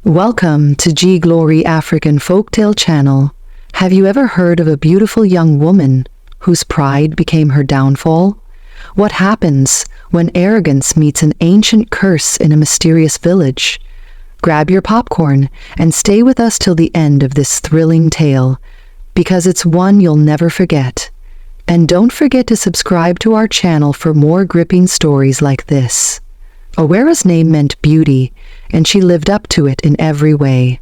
Welcome to G Glory African Folktale channel. Have you ever heard of a beautiful young woman whose pride became her downfall? What happens when arrogance meets an ancient curse in a mysterious village? Grab your popcorn and stay with us till the end of this thrilling tale, because it's one you'll never forget. And don't forget to subscribe to our channel for more gripping stories like this. Awera's name meant beauty, and she lived up to it in every way.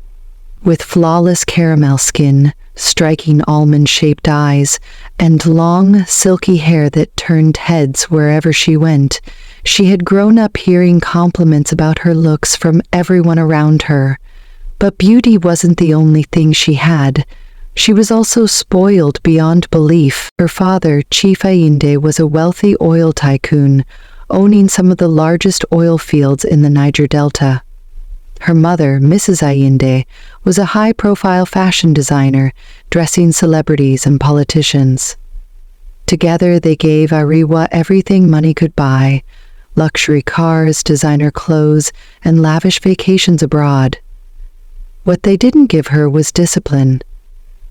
With flawless caramel skin, striking almond-shaped eyes, and long, silky hair that turned heads wherever she went, she had grown up hearing compliments about her looks from everyone around her. But beauty wasn't the only thing she had. She was also spoiled beyond belief. Her father, Chief Ayinde, was a wealthy oil tycoon, owning some of the largest oil fields in the Niger Delta. Her mother, Mrs. Ayinde, was a high-profile fashion designer, dressing celebrities and politicians. Together they gave Ariwa everything money could buy: luxury cars, designer clothes, and lavish vacations abroad. What they didn't give her was discipline.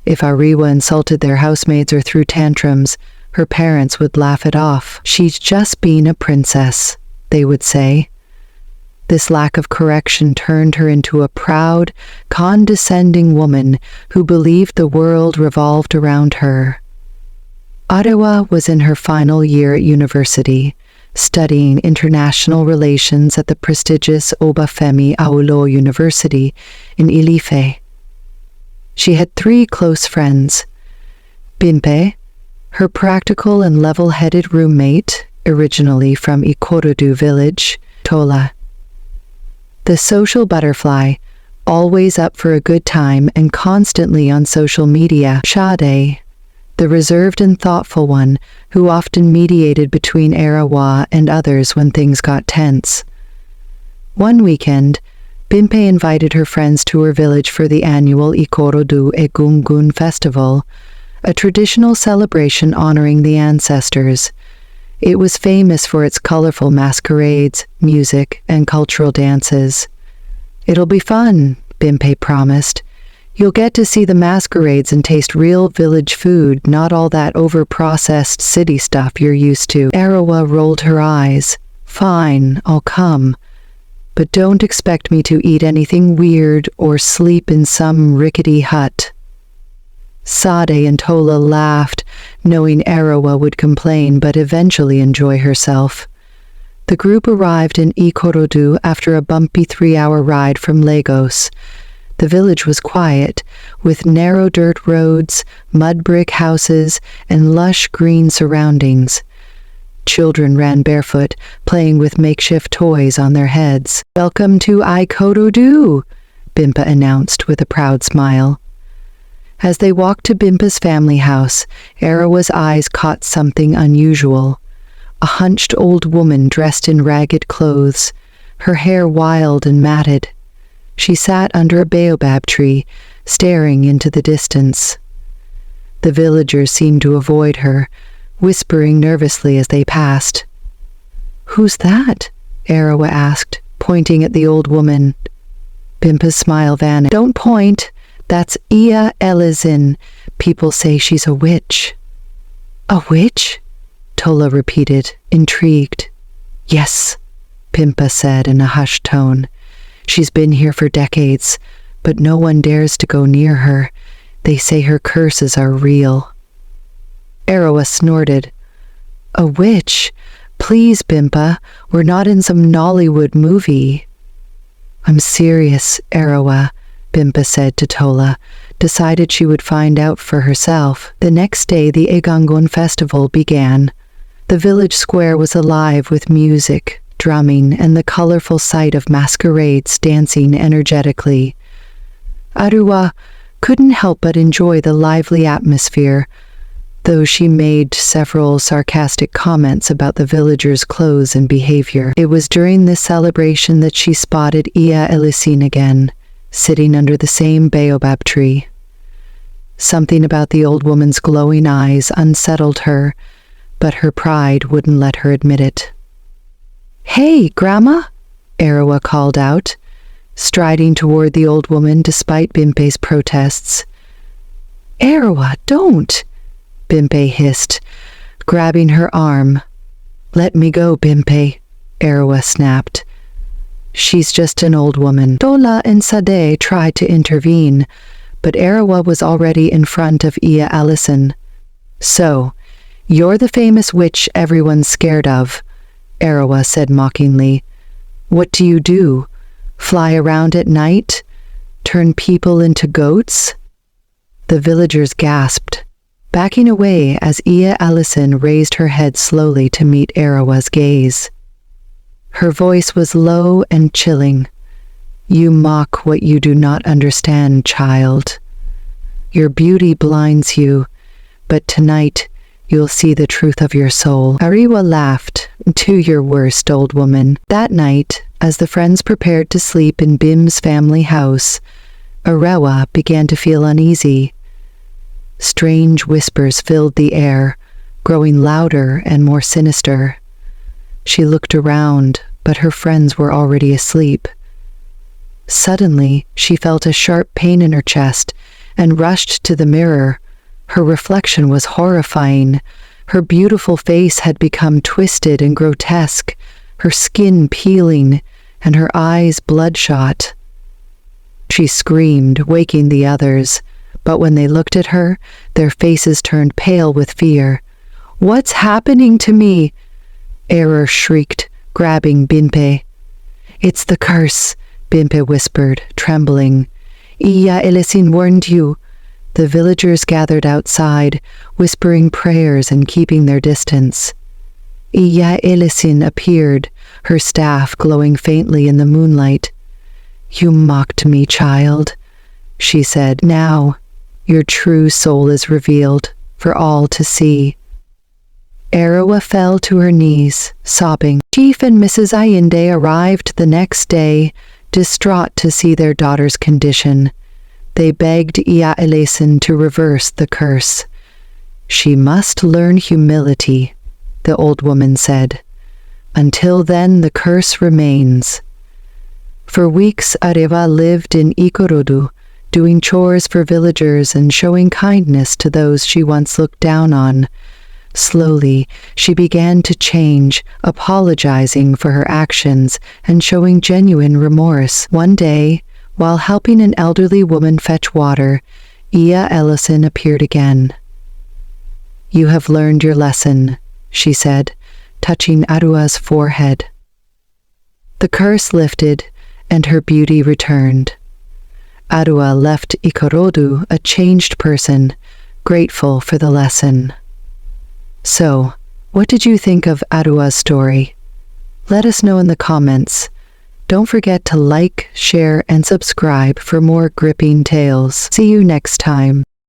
If Ariwa insulted their housemaids or threw tantrums, her parents would laugh it off. "She's just being a princess," they would say. This lack of correction turned her into a proud, condescending woman who believed the world revolved around her. Ariwa was in her final year at university, studying international relations at the prestigious Obafemi Awolowo University in Ile-Ife. She had 3 close friends: Bimpe, her practical and level-headed roommate, originally from Ikorodu village; Tola, the social butterfly, always up for a good time and constantly on social media; Sade, the reserved and thoughtful one who often mediated between Ariwa and others when things got tense. One weekend, Bimpe invited her friends to her village for the annual Ikorodu Egungun festival, a traditional celebration honoring the ancestors. It was famous for its colorful masquerades, music, and cultural dances. "It'll be fun," Bimpe promised. "You'll get to see the masquerades and taste real village food, not all that over-processed city stuff you're used to." Ariwa rolled her eyes. "Fine, I'll come. But don't expect me to eat anything weird or sleep in some rickety hut." Sade and Tola laughed, knowing Ariwa would complain but eventually enjoy herself. The group arrived in Ikorodu after a bumpy 3-hour ride from Lagos. The village was quiet, with narrow dirt roads, mud brick houses, and lush green surroundings. Children ran barefoot, playing with makeshift toys on their heads. "Welcome to Ikorodu," Bimpa announced with a proud smile. As they walked to Bimpa's family house, Ariwa's eyes caught something unusual. A hunched old woman dressed in ragged clothes, her hair wild and matted. She sat under a baobab tree, staring into the distance. The villagers seemed to avoid her, whispering nervously as they passed. "Who's that?" Ariwa asked, pointing at the old woman. Bimpa's smile vanished. "Don't point. That's Iya Elizin. People say she's a witch." "A witch?" Tola repeated, intrigued. "Yes," Bimpa said in a hushed tone. "She's been here for decades, but no one dares to go near her. They say her curses are real." Ariwa snorted. "A witch? Please, Bimpa, we're not in some Nollywood movie." "I'm serious, Ariwa," Bimpa said to Tola, decided she would find out for herself. The next day the Egungun festival began. The village square was alive with music, drumming, and the colorful sight of masquerades dancing energetically. Ariwa couldn't help but enjoy the lively atmosphere, though she made several sarcastic comments about the villagers' clothes and behavior. It was during this celebration that she spotted Iya Elisine again, sitting under the same baobab tree. Something about the old woman's glowing eyes unsettled her, but her pride wouldn't let her admit it. "Hey, Grandma!" Ariwa called out. striding toward the old woman despite Bimpe's protests. "Arawa, don't!" Bimpe hissed, grabbing her arm. "Let me go, Bimpe," Arawa snapped. "She's just an old woman." Tola and Sade tried to intervene, but Arawa was already in front of Iya Allison. "So, you're the famous witch everyone's scared of," Arawa said mockingly. "What do you do? Fly around at night? Turn people into goats?" The villagers gasped, backing away as Iya Allison raised her head slowly to meet Arawa's gaze. Her voice was low and chilling. "You mock what you do not understand, child. Your beauty blinds you, but tonight you'll see the truth of your soul." Ariwa laughed. "To your worst, old woman." That night, as the friends prepared to sleep in Bim's family house, Arawa began to feel uneasy. Strange whispers filled the air, growing louder and more sinister. She looked around, but her friends were already asleep. Suddenly, she felt a sharp pain in her chest and rushed to the mirror. Her reflection was horrifying. Her beautiful face had become twisted and grotesque, her skin peeling, and her eyes bloodshot. She screamed, waking the others, but when they looked at her, their faces turned pale with fear. "What's happening to me?" Error shrieked, grabbing Bimpe. "It's the curse," Bimpe whispered, trembling. "Iya Elisin warned you." The villagers gathered outside, whispering prayers and keeping their distance. Iya Elisin appeared, her staff glowing faintly in the moonlight. "You mocked me, child," she said. "Now, your true soul is revealed for all to see." Arawa fell to her knees, sobbing. Chief and Mrs. Allende arrived the next day, distraught to see their daughter's condition. They begged Iya Elisin to reverse the curse. "She must learn humility," the old woman said. "Until then, the curse remains." For weeks, Areva lived in Ikorodu, doing chores for villagers and showing kindness to those she once looked down on. Slowly, she began to change, apologizing for her actions and showing genuine remorse. One day, while helping an elderly woman fetch water, Iya Ellison appeared again. "You have learned your lesson," she said, touching Arua's forehead. The curse lifted, and her beauty returned. Arua left Ikorodu a changed person, grateful for the lesson. So, what did you think of Arua's story? Let us know in the comments. Don't forget to like, share, and subscribe for more gripping tales. See you next time.